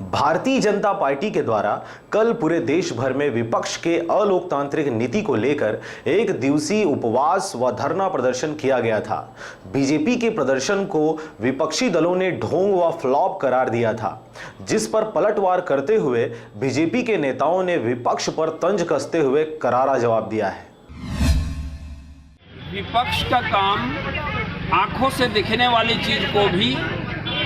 Bharatiya Janata party के द्वारा कल पूरे देश भर में विपक्ष के अलोकतांत्रिक नीति को लेकर एक दिवसीय उपवास व धरना प्रदर्शन किया गया था। बीजेपी के प्रदर्शन को विपक्षी दलों ने ढोंग व फ्लॉप करार दिया था, जिस पर पलटवार करते हुए बीजेपी के नेताओं ने विपक्ष पर तंज कसते हुए करारा जवाब दिया है। विपक्ष का काम आंखों से दिखने वाली चीज को भी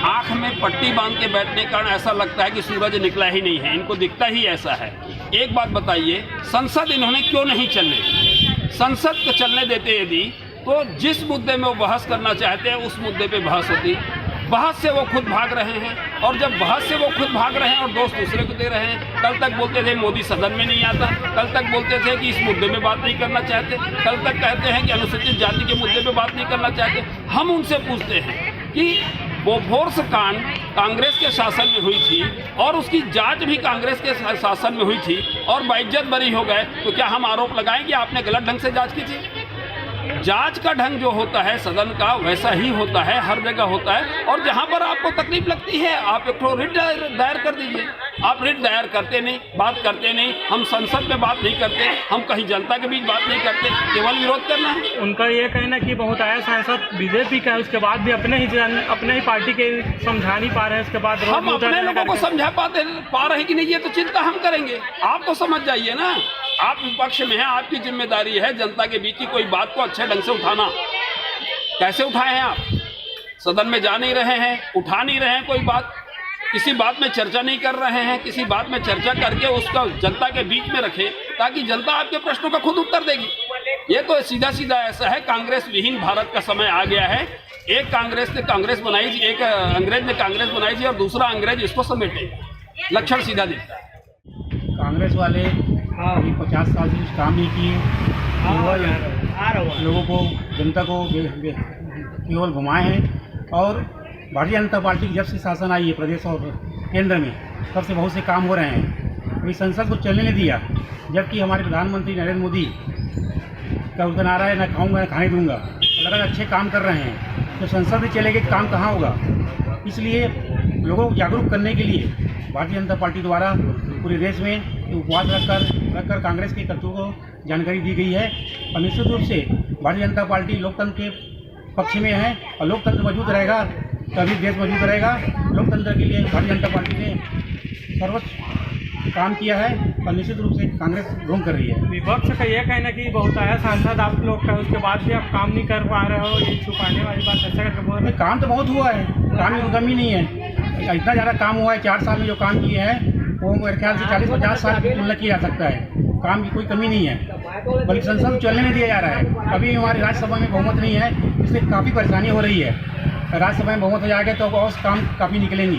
आंख में पट्टी बांध के बैठने के कारण ऐसा लगता है कि सूरज निकला ही नहीं है, इनको दिखता ही ऐसा है। एक बात बताइए, संसद इन्होंने क्यों नहीं चलने? संसद को चलने देते यदि तो जिस मुद्दे में वो बहस करना चाहते हैं उस मुद्दे पे बहस होती। बहस से वो खुद भाग रहे हैं, और जब बहस से वो खुद भाग रहे हैं और दोष दूसरे को दे रहे हैं। कल तक बोलते थे मोदी सदन में नहीं आता, कल तक बोलते थे कि इस मुद्दे में बात नहीं करना चाहते, कल तक कहते हैं कि अनुसूचित जाति के मुद्दे पे बात नहीं करना चाहते। हम उनसे पूछते हैं कि बोफोर्स कांड कांग्रेस के शासन में हुई थी और उसकी जांच भी कांग्रेस के शासन में हुई थी और बाइज्जत बरी हो गए, तो क्या हम आरोप लगाएं कि आपने गलत ढंग से जांच की थी? जांच का ढंग जो होता है सदन का वैसा ही होता है, हर जगह होता है। और जहां पर आपको तकलीफ लगती है आप एक रिट दायर कर दीजिए। आप रिट दायर करते नहीं, बात करते नहीं, हम संसद में बात नहीं करते, हम कहीं जनता के बीच बात नहीं करते, केवल विरोध करना है। उनका ये कहना कि बहुत आया सांसद बीजेपी का है, उसके बाद भी अपने ही पार्टी के समझा नहीं पा रहे हैं, उसके बाद हम अपने लोगों को समझा पा रहे कि नहीं, ये तो चिंता हम करेंगे। आप तो समझ जाइए ना, आप विपक्ष में हैं, आपकी जिम्मेदारी है जनता के बीच की कोई बात को अच्छे ढंग से उठाना। कैसे उठाए हैं आप? सदन में जा नहीं रहे हैं, उठा नहीं रहे हैं कोई बात, किसी बात में चर्चा नहीं कर रहे हैं, किसी बात में चर्चा करके उसका जनता के बीच में रखें ताकि जनता आपके प्रश्नों का खुद उत्तर देगी। ये तो सीधा सीधा ऐसा है, कांग्रेस विहीन भारत का समय आ गया है। एक कांग्रेस ने कांग्रेस बनाई थी, एक अंग्रेज ने कांग्रेस बनाई थी और दूसरा अंग्रेज इसको समेटे। लक्षण सीधा दिखता है। कांग्रेस वाले 50 साल से कुछ काम नहीं किए, लोगों को, जनता को केवल घुमाए हैं। और भारतीय जनता पार्टी की जब से शासन आई है प्रदेश और केंद्र में, तब से बहुत से काम हो रहे हैं। अभी संसद को चलने नहीं दिया, जबकि हमारे प्रधानमंत्री नरेंद्र मोदी का उनका नारा है, न खाऊंगा न खाने दूंगा। लगातार अच्छे काम कर रहे हैं, तो संसद में चलेंगे काम कहाँ होगा? इसलिए लोगों को जागरूक करने के लिए भारतीय जनता पार्टी द्वारा पूरे देश में उपवास रखकर कांग्रेस के तत्वों को जानकारी दी गई है। और निश्चित रूप से भारतीय जनता पार्टी लोकतंत्र के पक्ष में है, और लोकतंत्र मजबूत रहेगा तभी देश मजबूत रहेगा। लोकतंत्र के लिए भारतीय जनता पार्टी ने सर्वोच्च काम किया है और निश्चित रूप से कांग्रेस ढोंग कर रही है। विपक्ष का यह कहना कि बहुत आया सांसद आप लोग का, उसके बाद भी आप काम नहीं कर पा रहे हो, ये छुपाने वाली बात ऐसा करके बोल रहे हैं। काम तो बहुत हुआ है, काम की कमी नहीं है। इतना ज़्यादा काम हुआ है, 4 साल में जो काम किए हैं वो मेरे ख्याल से 40-50 साल की तुलना किया जा सकता है। काम की कोई कमी नहीं है, बल्कि संसद चलने नहीं दिया जा रहा है। अभी हमारी राज्यसभा में बहुमत नहीं है, इससे काफ़ी परेशानी हो रही है। राज्यसभा में बहुमत हो जाएगा तो और काम काफ़ी निकलेंगे,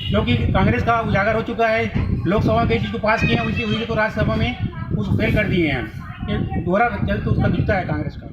क्योंकि कांग्रेस का उजागर हो चुका है। लोकसभा में कई चीज़ को पास किए हैं, उसी तो राज्यसभा में उसको फेल कर दिए हैं। ये दोहरा चल तो उसका दिखता है कांग्रेस का।